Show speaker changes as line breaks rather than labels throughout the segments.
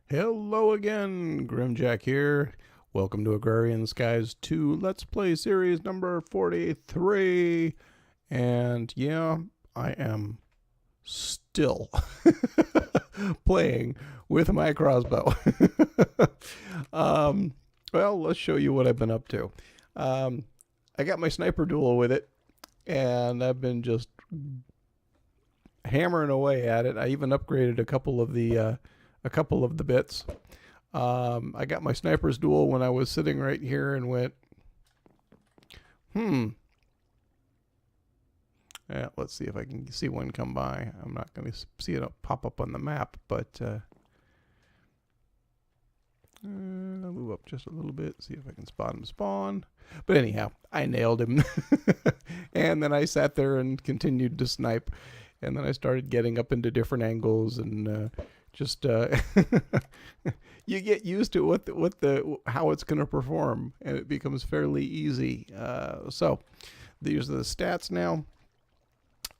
Hello again, Grimjahk here. Welcome to Agrarian Skies 2 Let's Play Series number 43. And yeah, I am still playing with my crossbow. Well, let's show you what I've been up to. I got my sniper duel with it, and I've been just hammering away at it. I even upgraded a couple of the bits. I got my sniper's duel when I was sitting right here and went, yeah, let's see if I can see one come by. I'm not going to see it pop up on the map, but I'll move up just a little bit, see if I can spot him spawn. But anyhow, I nailed him. And then I sat there and continued to snipe. And then I started getting up into different angles and you get used to how it's going to perform, and it becomes fairly easy. So these are the stats now.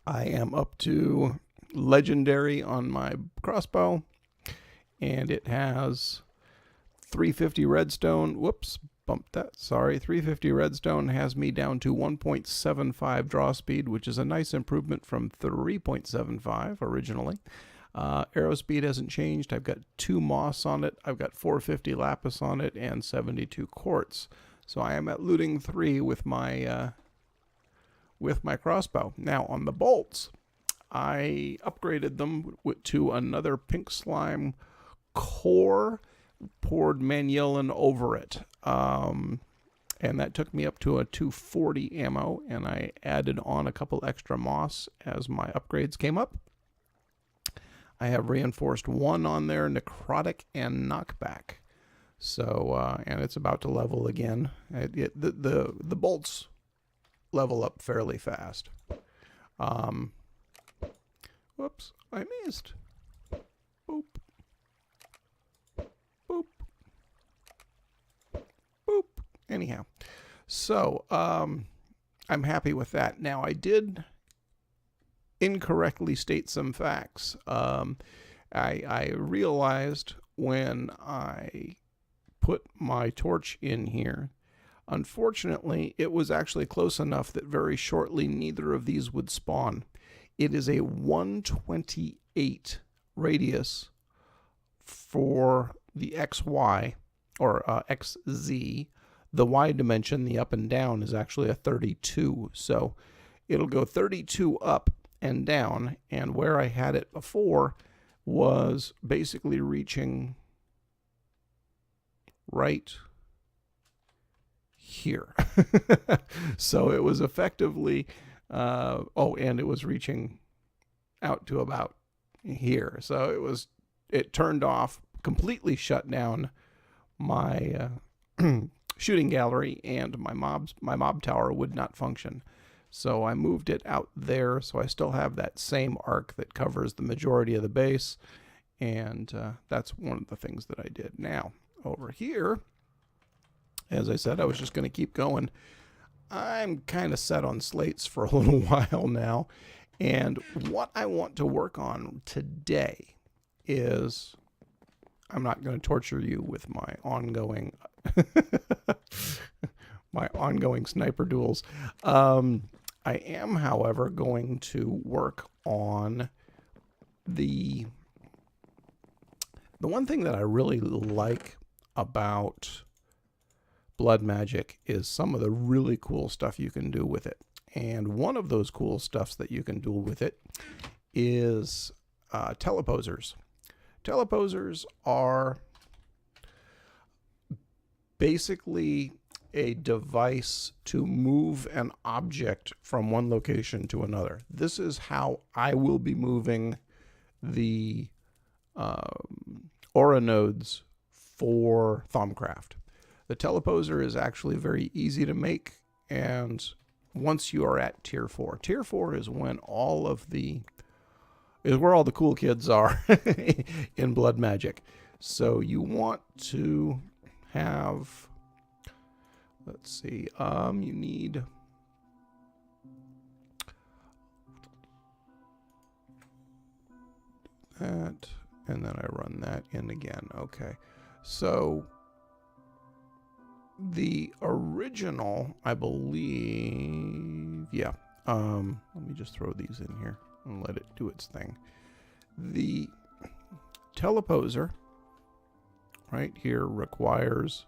I am up to legendary on my crossbow, and it has 350 redstone. Whoops, bumped that. Sorry, 350 redstone has me down to 1.75 draw speed, which is a nice improvement from 3.75 originally. Arrow speed hasn't changed. I've got 2 moss on it. I've got 450 lapis on it and 72 quartz. So I am at looting 3 with my crossbow. Now on the bolts, I upgraded them to another pink slime core, poured Manulin over it. And that took me up to a 240 ammo, and I added on a couple extra moss as my upgrades came up. I have reinforced 1 on there, necrotic and knockback. So, and it's about to level again. The bolts level up fairly fast. Whoops, I missed. Boop. Boop. Boop. Anyhow, so I'm happy with that. Now, I did incorrectly state some facts. I realized when I put my torch in here, unfortunately, it was actually close enough that very shortly neither of these would spawn. It is a 128 radius for the XY, or XZ. The Y dimension, the up and down, is actually a 32. So it'll go 32 up and down, and where I had it before was basically reaching right here. So it was effectively and it was reaching out to about here. So it turned off, completely shut down my shooting gallery, and my mob tower would not function. So I moved it out there, so I still have that same arc that covers the majority of the base, and that's one of the things that I did. Now, over here, as I said, I was just going to keep going. I'm kind of set on slates for a little while now, and what I want to work on today is, I'm not going to torture you with my ongoing sniper duels. I am, however, going to work on the one thing that I really like about blood magic is some of the really cool stuff you can do with it. And one of those cool stuffs that you can do with it is teleposers. Teleposers are basically a device to move an object from one location to another. This is how I will be moving the aura nodes for Thaumcraft. The teleposer is actually very easy to make, and once you are at tier 4, tier 4 is when is where all the cool kids are in blood magic. So you want to have, let's see, you need that And then I run that in again. Okay. So the original, I believe, yeah. Let me just throw these in here and let it do its thing. The Teleposer right here requires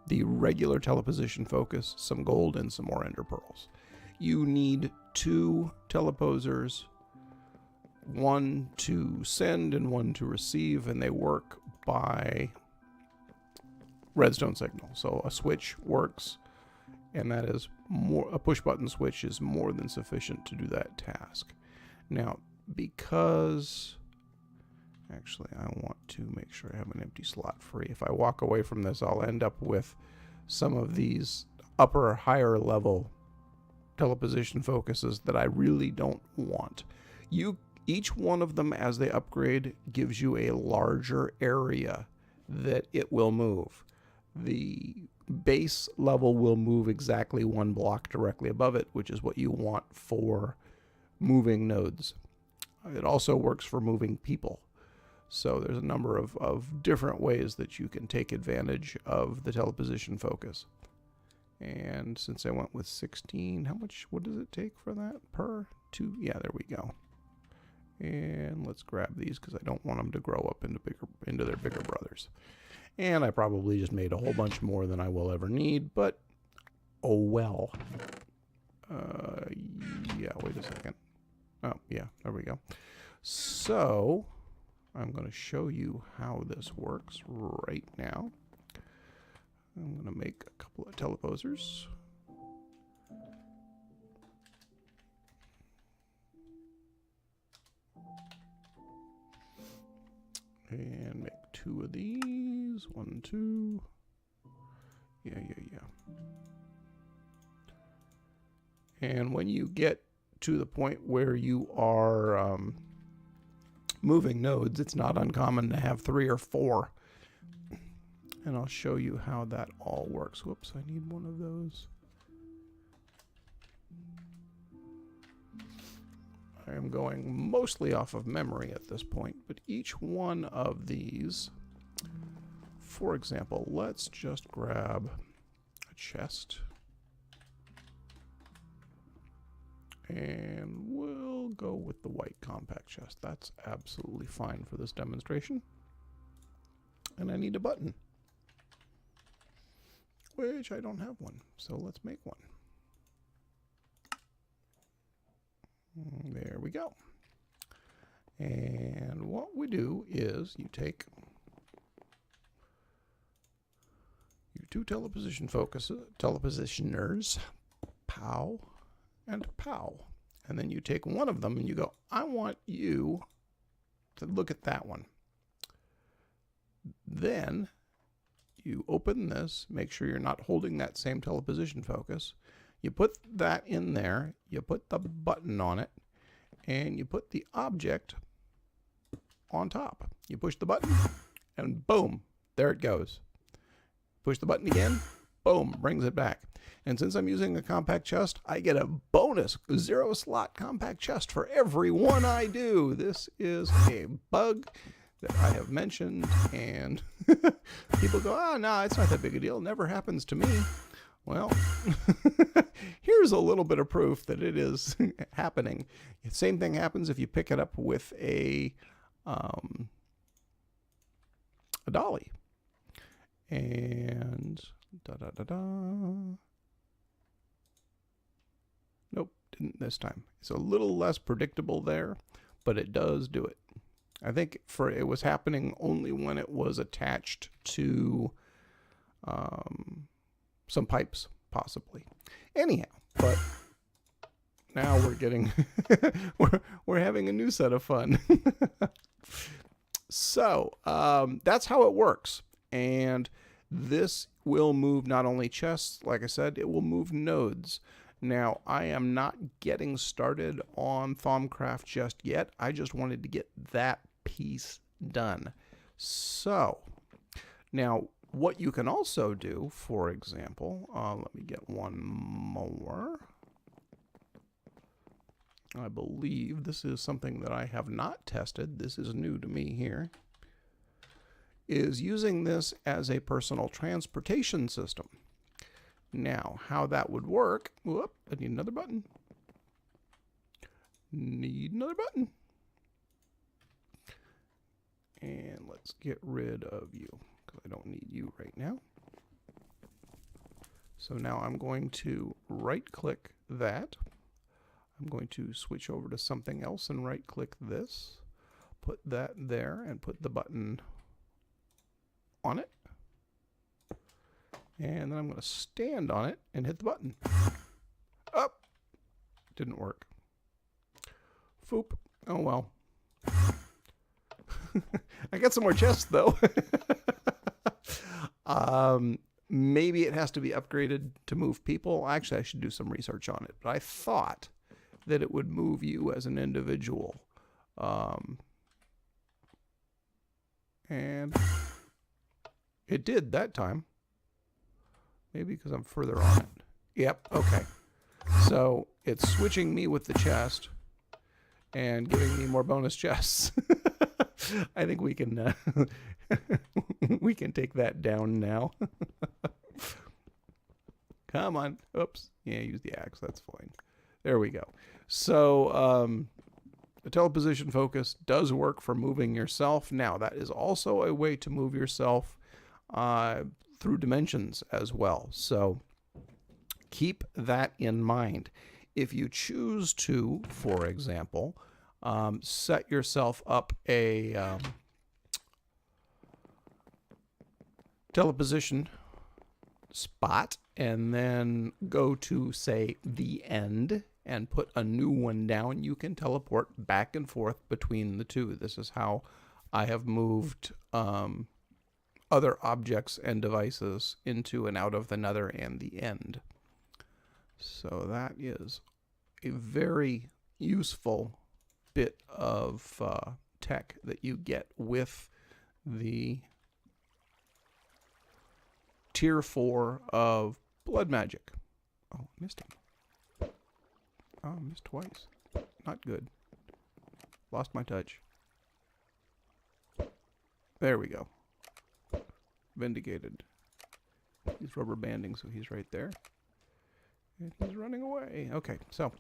the regular teleposition focus, some gold, and some more ender pearls. You need 2 Teleposers, one to send and one to receive, and they work by redstone signal. So a switch works, and that is more, a push button switch is more than sufficient to do that task. Now, because actually I want to make sure I have an empty slot free. If I walk away from this, I'll end up with some of these upper, higher level teleposition focuses that I really don't want. Each one of them, as they upgrade, gives you a larger area that it will move. The base level will move exactly 1 block directly above it, which is what you want for moving nodes. It also works for moving people. So there's a number of different ways that you can take advantage of the teleposition focus. And since I went with 16, what does it take for that per 2? Yeah, there we go. And let's grab these because I don't want them to grow up into their bigger brothers. And I probably just made a whole bunch more than I will ever need, but oh well. Yeah, wait a second. Oh, yeah, there we go. So I'm going to show you how this works right now. I'm going to make a couple of teleposers. And make 2 of these. 1, 2. Yeah. And when you get to the point where you are moving nodes, it's not uncommon to have 3 or 4. And I'll show you how that all works. Whoops, I need one of those. I am going mostly off of memory at this point, but each one of these, for example, let's just grab a chest. And we'll go with the white compact chest. That's absolutely fine for this demonstration. And I need a button, which I don't have one, so let's make one. There we go. And what we do is you take your 2 telepositioners, pow and pow. And then you take one of them and you go, I want you to look at that one. Then you open this, make sure you're not holding that same teleposition focus. You put that in there, you put the button on it, and you put the object on top. You push the button, and boom, there it goes. Push the button again, boom, brings it back. And since I'm using a compact chest, I get a bonus 0-slot compact chest for every one I do. This is a bug that I have mentioned, and people go, oh, no, it's not that big a deal. It never happens to me. Well, here's a little bit of proof that it is happening. The same thing happens if you pick it up with a dolly. And nope, didn't this time. It's a little less predictable there, but it does do it. I think it was happening only when it was attached to some pipes, possibly. Anyhow, but now we're getting we're having a new set of fun. So that's how it works, and this will move not only chests, like I said, it will move nodes. Now, I am not getting started on Thaumcraft just yet. I just wanted to get that piece done. So now what you can also do, for example, let me get one more. I believe this is something that I have not tested. This is new to me here. is using this as a personal transportation system. Now, how that would work, whoop, I need another button. Need another button. And let's get rid of you, because I don't need you right now. So now I'm going to right-click that. I'm going to switch over to something else and right-click this. Put that there and put the button on it. And then I'm going to stand on it and hit the button. Up. Didn't work. Foop. Oh well. I got some more chests though. Maybe it has to be upgraded to move people. Actually, I should do some research on it. But I thought that it would move you as an individual. And it did that time. Maybe because I'm further on it. Yep, okay. So it's switching me with the chest and giving me more bonus chests. I think we can we can take that down now. Come on. Oops. Yeah, use the axe. That's fine. There we go. So the teleposition focus does work for moving yourself. Now, that is also a way to move yourself through dimensions as well. So keep that in mind. If you choose to, for example, set yourself up a teleposition spot and then go to, say, the end and put a new one down, you can teleport back and forth between the two. This is how I have moved other objects and devices into and out of the nether and the end. So that is a very useful bit of tech that you get with the tier 4 of blood magic. Oh, missed him. Oh, missed twice. Not good. Lost my touch. There we go. Vindicated. He's rubber banding, so he's right there. And he's running away. Okay, so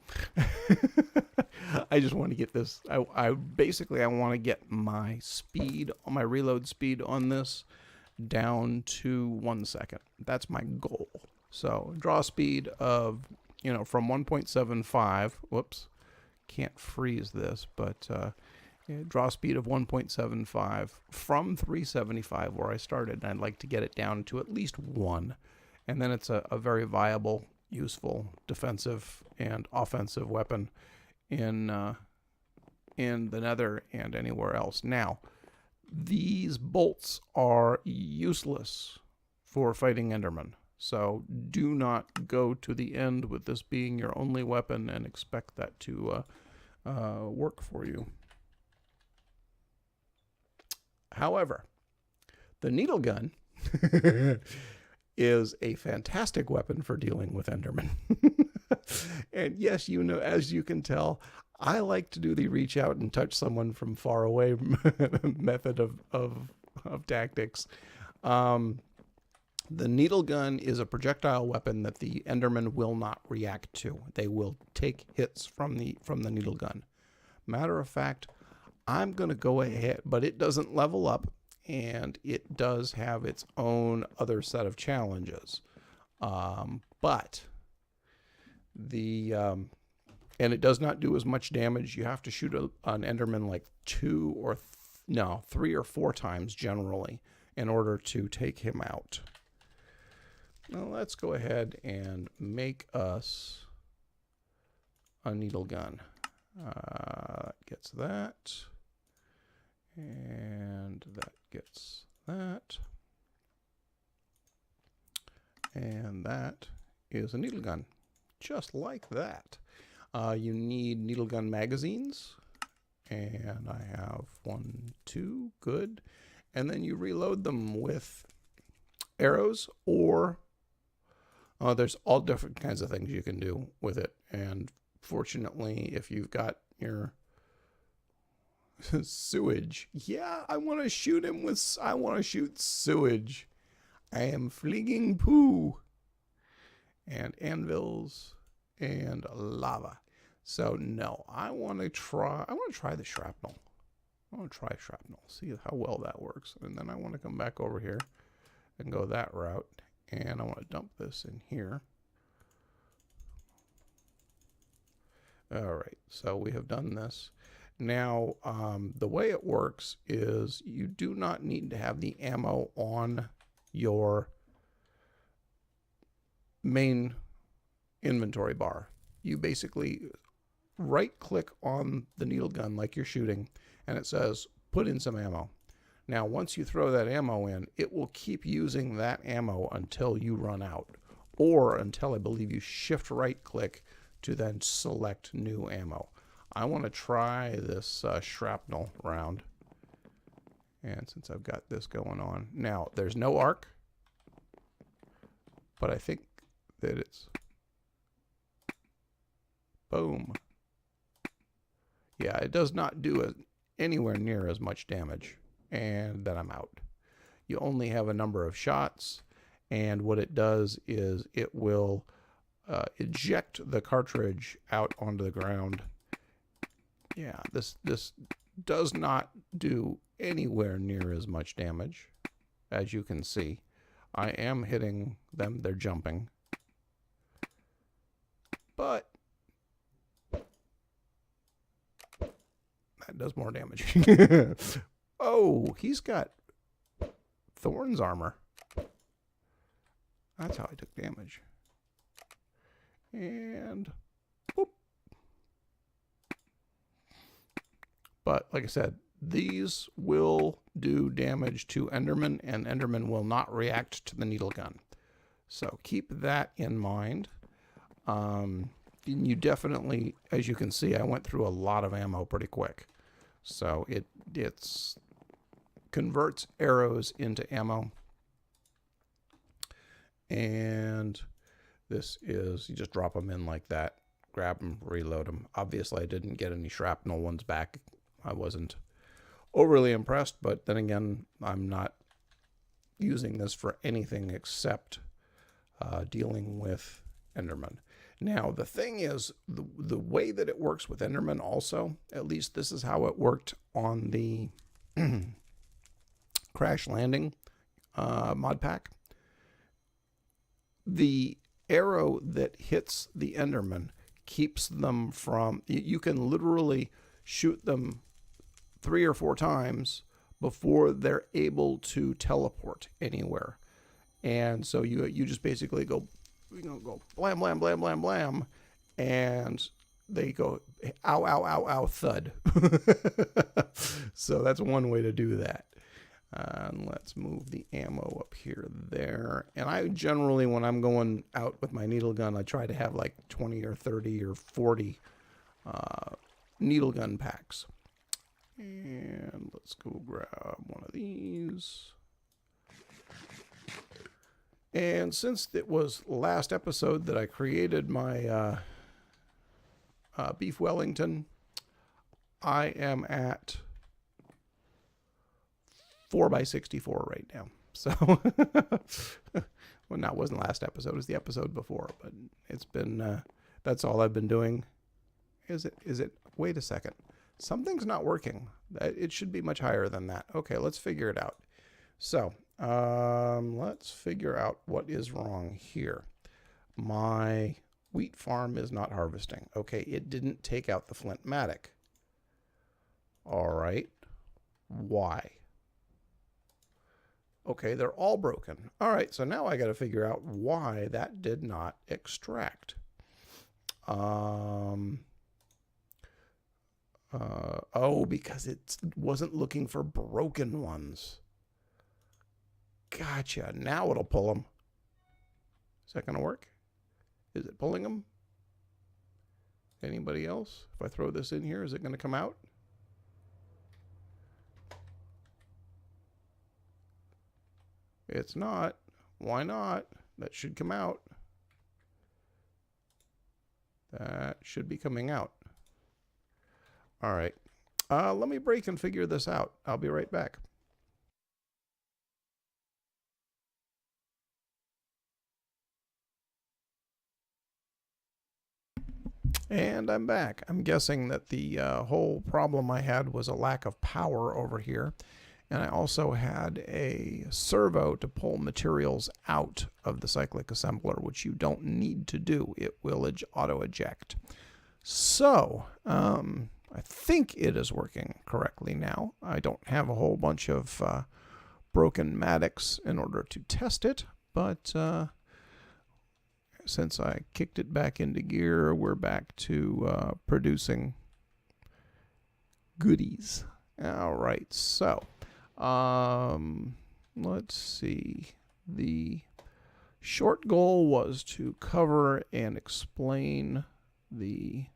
I just want to get this. I basically want to get my speed, my reload speed on this down to 1 second. That's my goal. So draw speed of, from 1.75. Whoops, can't freeze this, but draw speed of 1.75 from 375 where I started. And I'd like to get it down to at least 1. And then it's a very viable, useful, defensive and offensive weapon in the nether and anywhere else. Now, these bolts are useless for fighting Endermen. So do not go to the end with this being your only weapon and expect that to work for you. However, the needle gun is a fantastic weapon for dealing with Endermen. And yes, as you can tell, I like to do the reach out and touch someone from far away method of tactics. The needle gun is a projectile weapon that the Enderman will not react to. They will take hits from the needle gun. Matter of fact, I'm going to go ahead, but it doesn't level up, and it does have its own other set of challenges. And it does not do as much damage. You have to shoot an Enderman like 3 or 4 times generally in order to take him out. Now let's go ahead and make us a needle gun. Gets that. And that gets that. And that is a needle gun. Just like that. You need needle gun magazines. And I have 1, 2, good. And then you reload them with arrows or there's all different kinds of things you can do with it. And fortunately, if you've got your Sewage. Yeah, I want to shoot him with. I want to shoot sewage. I am flinging poo. And anvils and lava. So no, I want to try. The shrapnel. I want to try shrapnel. See how well that works. And then I want to come back over here and go that route. And I want to dump this in here. All right, so we have done this. Now, the way it works is you do not need to have the ammo on your main inventory bar. You basically right-click on the needle gun like you're shooting, and it says, put in some ammo. Now, once you throw that ammo in, it will keep using that ammo until you run out, or until I believe you shift right-click to then select new ammo. I want to try this shrapnel round. And since I've got this going on. Now, there's no arc, but I think that it's... Boom. Yeah, it does not do anywhere near as much damage. And then I'm out. You only have a number of shots, and what it does is it will eject the cartridge out onto the ground. Yeah, this does not do anywhere near as much damage, as you can see. I am hitting them, they're jumping. But that does more damage. Oh, he's got Thorn's armor. That's how I took damage. And boop. But like I said, these will do damage to Enderman, and Enderman will not react to the needle gun. So keep that in mind. You definitely, as you can see, I went through a lot of ammo pretty quick. So it's converts arrows into ammo. And this is, you just drop them in like that, grab them, reload them. Obviously, I didn't get any shrapnel ones back. I wasn't overly impressed, but then again, I'm not using this for anything except dealing with Enderman. Now, the thing is, the way that it works with Enderman also, at least this is how it worked on the Crash Landing mod pack. The arrow that hits the Enderman keeps them from... You can literally shoot them 3 or 4 times before they're able to teleport anywhere. And so you just basically go blam, blam, blam, blam, blam, and they go ow, ow, ow, ow, thud. So that's one way to do that. And let's move the ammo up here, there. And I generally, when I'm going out with my needle gun, I try to have like 20 or 30 or 40 needle gun packs. And let's go grab one of these. And since it was last episode that I created my beef Wellington, I am at 4x64 right now. So, well, no, it wasn't last episode. It was the episode before. But it's been, that's all I've been doing. Is it? Wait a second. Something's not working. It should be much higher than that. Okay, let's figure it out. So, let's figure out what is wrong here. My wheat farm is not harvesting. Okay, it didn't take out the Flintmatic. All right. Why? Okay, they're all broken. All right, so now I got to figure out why that did not extract. Oh, because it wasn't looking for broken ones. Gotcha. Now it'll pull them. Is that going to work? Is it pulling them? Anybody else? If I throw this in here, is it going to come out? It's not. Why not? That should come out. That should be coming out. All right. Let me break and figure this out. I'll be right back. And I'm back. I'm guessing that the whole problem I had was a lack of power over here. And I also had a servo to pull materials out of the cyclic assembler, which you don't need to do. It will auto eject. So, I think it is working correctly now. I don't have a whole bunch of broken Maddox in order to test it, but since I kicked it back into gear, we're back to producing goodies. All right, so let's see. The short goal was to cover and explain the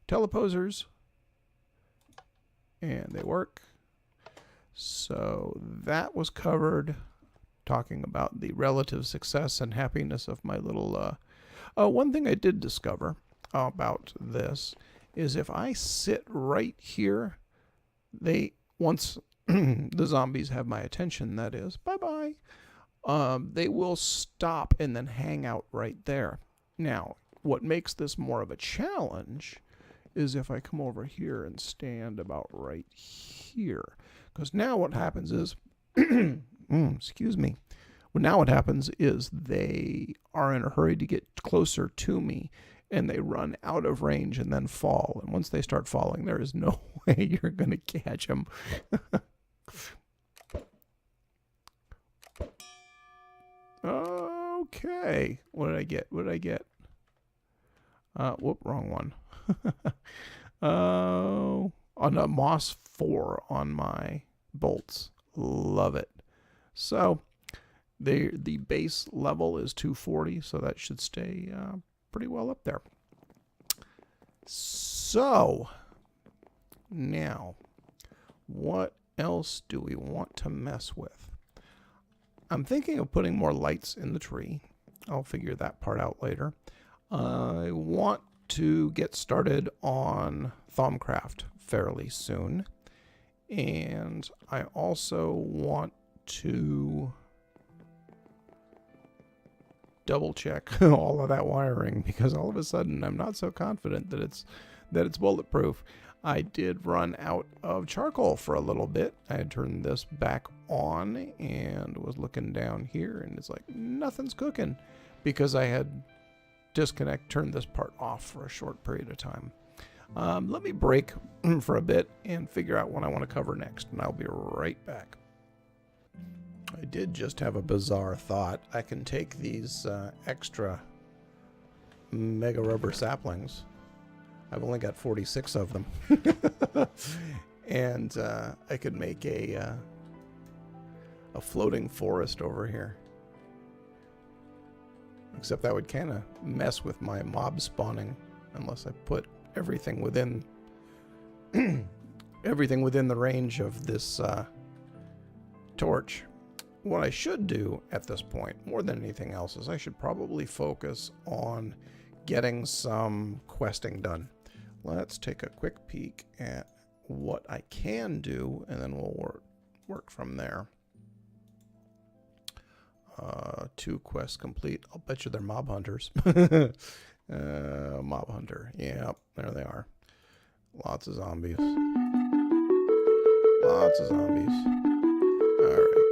teleposers, and they work. So that was covered, talking about the relative success and happiness of my little... one thing I did discover about this is if I sit right here, once the zombies have my attention, that is, bye-bye, they will stop and then hang out right there. Now, what makes this more of a challenge is if I come over here and stand about right here. Because now what happens is, excuse me, well, now what happens is they are in a hurry to get closer to me, and they run out of range and then fall. And once they start falling, there is no way you're going to catch them. Okay. What did I get? What did I get? Whoop, wrong one. Oh, on a Moss 4 on my bolts. Love it. So the base level is 240, so that should stay pretty well up there. So now, what else do we want to mess with? I'm thinking of putting more lights in the tree. I'll figure that part out later. I want to get started on Thaumcraft fairly soon. And I also want to double check all of that wiring, because all of a sudden I'm not so confident that it's bulletproof. I did run out of charcoal for a little bit. I had turned this back on and was looking down here, and it's like nothing's cooking because I had turned this part off for a short period of time. Let me break for a bit and figure out what I want to cover next, and I'll be right back. I did just have a bizarre thought. I can take these extra mega rubber saplings. I've only got 46 of them. And I could make a floating forest over here. Except that would kind of mess with my mob spawning unless I put everything within the range of this torch. What I should do at this point, more than anything else, is I should probably focus on getting some questing done. Let's take a quick peek at what I can do, and then we'll work from there. 2 quests complete. I'll bet you they're mob hunters. Mob hunter. Yeah, there they are. Lots of zombies. Lots of zombies. Alright.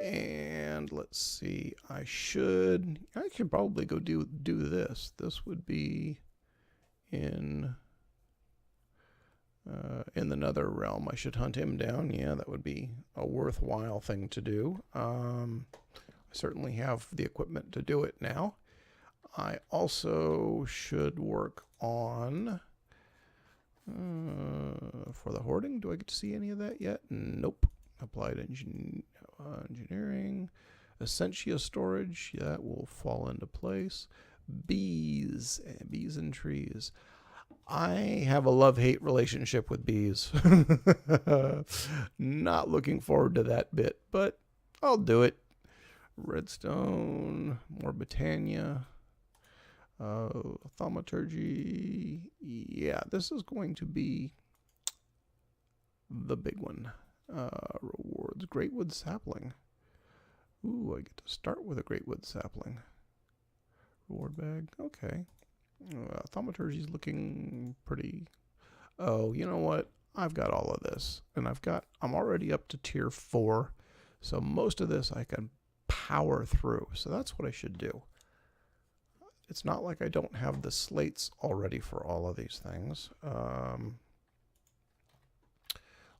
And let's see. I should probably go do this. This would be in the nether realm. I should hunt him down. Yeah, that would be a worthwhile thing to do. I certainly have the equipment to do it now. I also should work on for the hoarding. Do I get to see any of that yet? Nope. Applied engineering, Essentia storage. That will fall into place. Bees and trees. I have a love-hate relationship with bees. Not looking forward to that bit, but I'll do it. Redstone, more Britannia, thaumaturgy. Yeah, this is going to be the big one. Rewards, Greatwood Sapling. Ooh, I get to start with a Greatwood Sapling. Reward bag, okay. Thaumaturgy's looking pretty... Oh, you know what? I've got all of this. And I'm already up to tier 4. So most of this I can power through. So that's what I should do. It's not like I don't have the slates already for all of these things.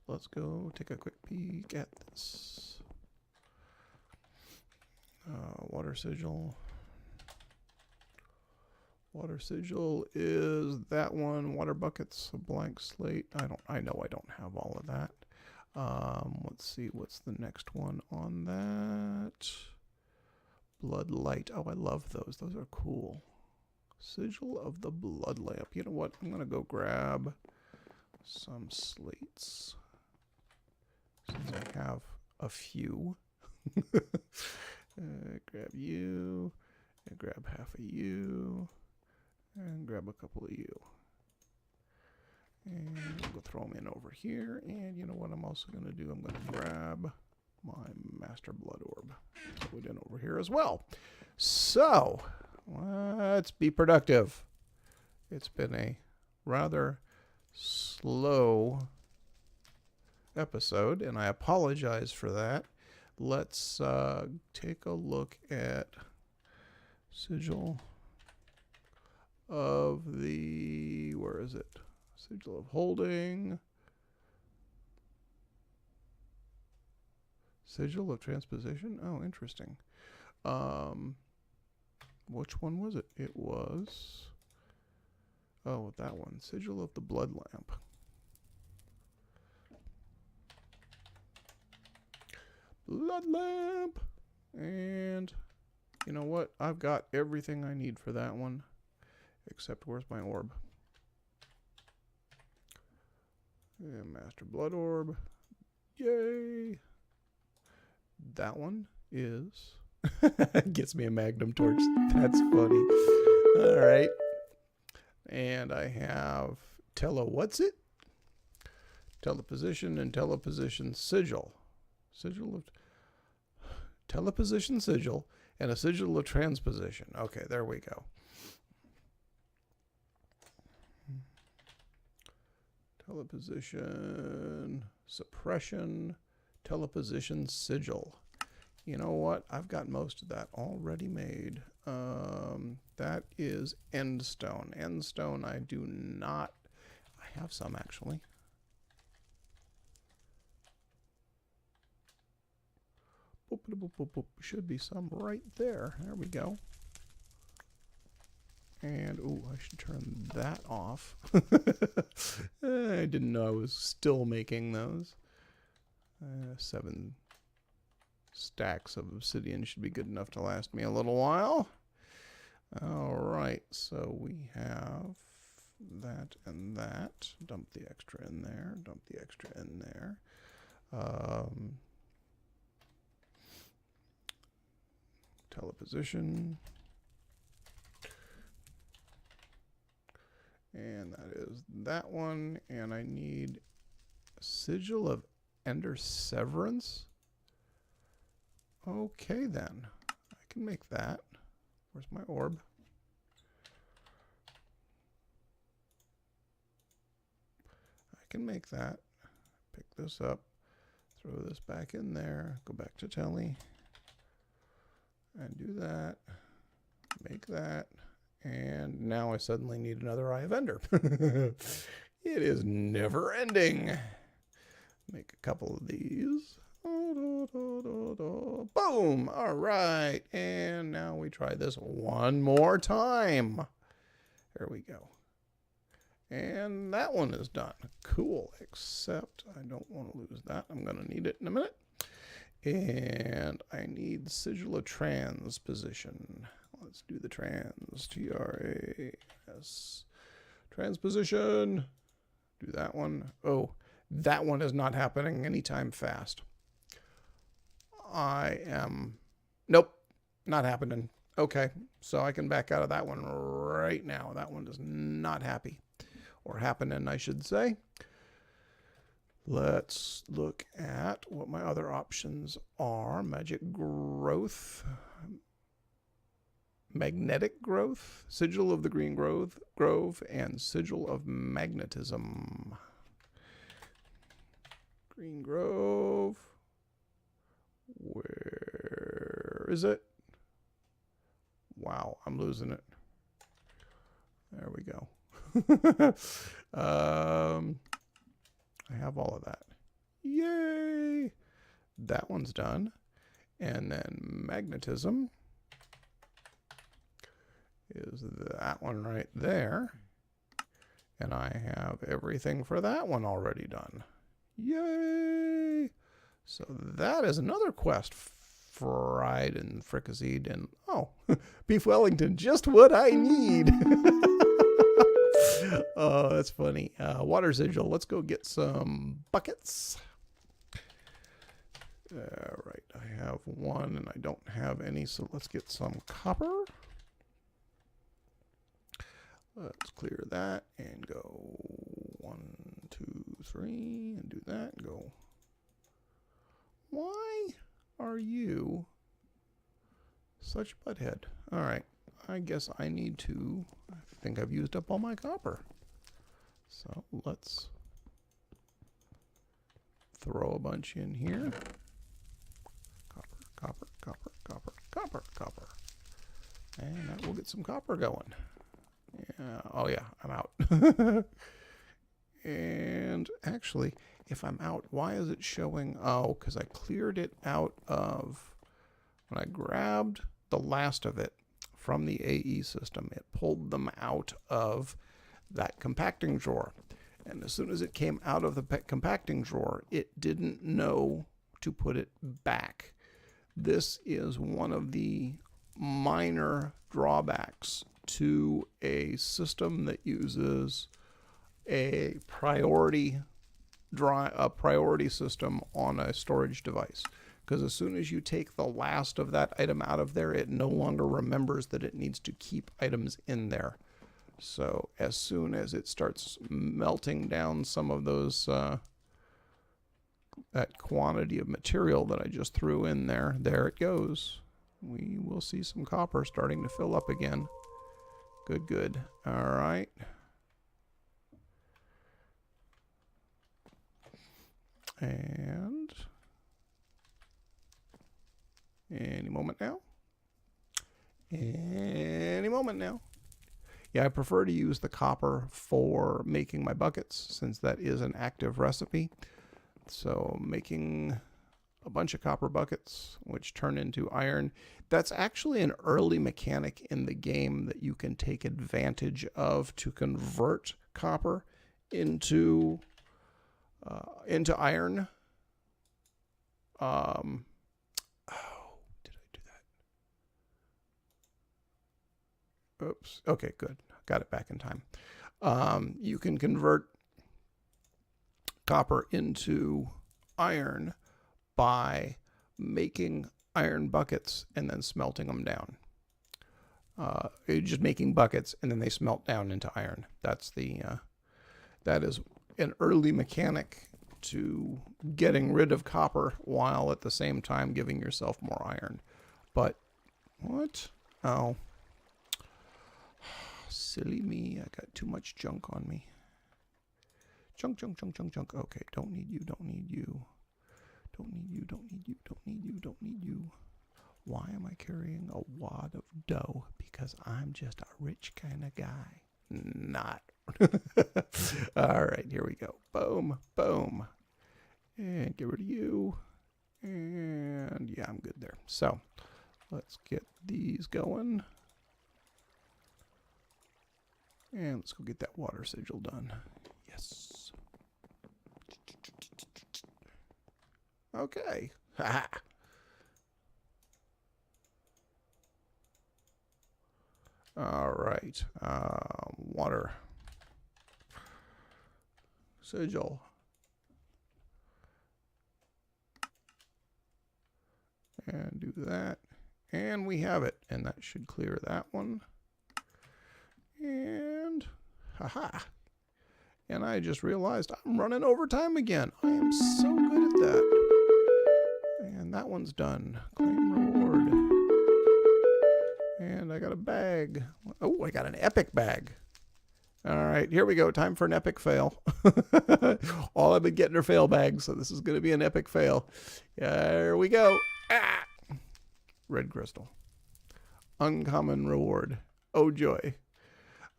Let's go take a quick peek at this. Water sigil. Water sigil is that one. Water buckets, a blank slate. I know I don't have all of that. Let's see, what's the next one on that? Blood light. Oh, I love those. Those are cool. Sigil of the blood lamp. You know what? I'm gonna go grab some slates since I have a few. Grab you, and grab half of you, and grab a couple of you. And we'll throw them in over here. And you know what I'm also going to do? I'm going to grab my Master Blood Orb. Throw it in over here as well. So, let's be productive. It's been a rather slow episode, and I apologize for that. Let's take a look at Sigil of the, where is it? Sigil of Holding. Sigil of Transposition? Oh, interesting. Which one was it? It was, oh, that one. Sigil of the Blood Lamp. Blood lamp. And you know what? I've got everything I need for that one. Except where's my orb? And Master Blood Orb. Yay. That one is... Gets me a Magnum torch. That's funny. Alright. And I have what's it? Teleposition and Teleposition Sigil. Sigil of Teleposition Sigil and a Sigil of Transposition. Okay, there we go. Teleposition, Suppression, Teleposition Sigil. You know what? I've got most of that already made. That is Endstone. Endstone I do not... I have some actually. Should be some right there. There we go. And, ooh, I should turn that off. I didn't know I was still making those. 7 stacks of obsidian should be good enough to last me a little while. Alright, so we have that and that. Dump the extra in there. Dump the extra in there. Teleposition. And that is that one. And I need Sigil of Ender Severance. Okay, then. I can make that. Where's my orb? I can make that. Pick this up. Throw this back in there. Go back to Telly. And do that. Make that. And now I suddenly need another Eye of Ender. It is never ending. Make a couple of these. Boom! All right. And now we try this one more time. There we go. And that one is done. Cool. Except I don't want to lose that. I'm going to need it in a minute. And I need Sigil of Transposition. Let's do the trans. T-R-A-S. Transposition. Do that one. Oh, that one is not happening anytime fast. Nope, not happening. Okay, so I can back out of that one right now. That one is not happy. Or happening, I should say. Let's look at what my other options are. Magic growth, magnetic growth, sigil of the green grove, and sigil of magnetism. Green grove. Where is it? Wow, I'm losing it. There we go. I have all of that. Yay! That one's done. And then magnetism is that one right there. And I have everything for that one already done. Yay! So that is another quest. Fried and fricasseed and, oh, beef Wellington, just what I need. Oh, that's funny. Water sigil. Let's go get some buckets. All right, I have one and I don't have any, so let's get some copper. Let's clear that and go 1, 2, 3, and do that and go. Why are you such a butthead? All right, I guess I need to, I think I've used up all my copper. So let's throw a bunch in here. Copper, copper, copper, copper, copper, copper. And that will get some copper going. Yeah. Oh yeah, I'm out. And actually, if I'm out, why is it showing? Oh, because I cleared it out of, when I grabbed the last of it from the AE system, it pulled them out of that compacting drawer. And as soon as it came out of the compacting drawer, it didn't know to put it back. This is one of the minor drawbacks to a system that uses a priority system on a storage device. Because as soon as you take the last of that item out of there, it no longer remembers that it needs to keep items in there. So as soon as it starts melting down some of those, that quantity of material that I just threw in there, there it goes. We will see some copper starting to fill up again. Good, good. All right. And any moment now. Any moment now. Yeah, I prefer to use the copper for making my buckets since that is an active recipe. So making a bunch of copper buckets, which turn into iron. That's actually an early mechanic in the game that you can take advantage of to convert copper into iron. Oh, did I do that? Oops. Okay, good. Got it back in time. You can convert copper into iron by making iron buckets and then smelting them down. You're just making buckets and then they smelt down into iron. That's the that is an early mechanic to getting rid of copper while at the same time giving yourself more iron. But what? Oh, silly me! I got too much junk on me. Junk, junk, junk, junk, junk. Okay, don't need you. Don't need you. Don't need you, don't need you, don't need you, don't need you. Why am I carrying a wad of dough? Because I'm just a rich kind of guy. Not. All right, here we go. Boom, boom. And get rid of you. And yeah, I'm good there. So let's get these going. And let's go get that water sigil done. Yes. Okay. All right. Water. Sigil. And do that. And we have it. And that should clear that one. And haha. And I just realized I'm running overtime again. I am so good at that. And that one's done. Claim reward. And I got a bag. Oh, I got an epic bag. All right, here we go. Time for an epic fail. All I've been getting are fail bags, so this is going to be an epic fail. Here we go. Ah! Red crystal. Uncommon reward. Oh, joy.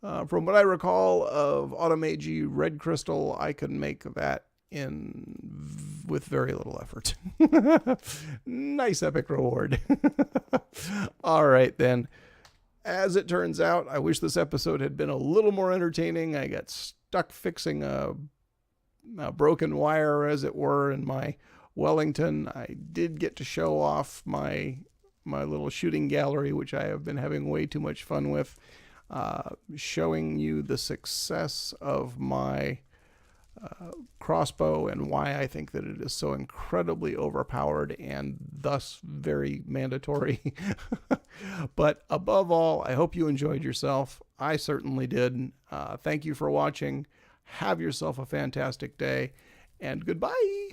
From what I recall of Automeiji Red Crystal, I can make that with very little effort. Nice epic reward. All right, then. As it turns out, I wish this episode had been a little more entertaining. I got stuck fixing a broken wire, as it were, in my Wellington. I did get to show off my little shooting gallery, which I have been having way too much fun with. Showing you the success of my crossbow and why I think that it is so incredibly overpowered and thus very mandatory. But above all, I hope you enjoyed yourself. I certainly did. Thank you for watching. Have yourself a fantastic day, and goodbye.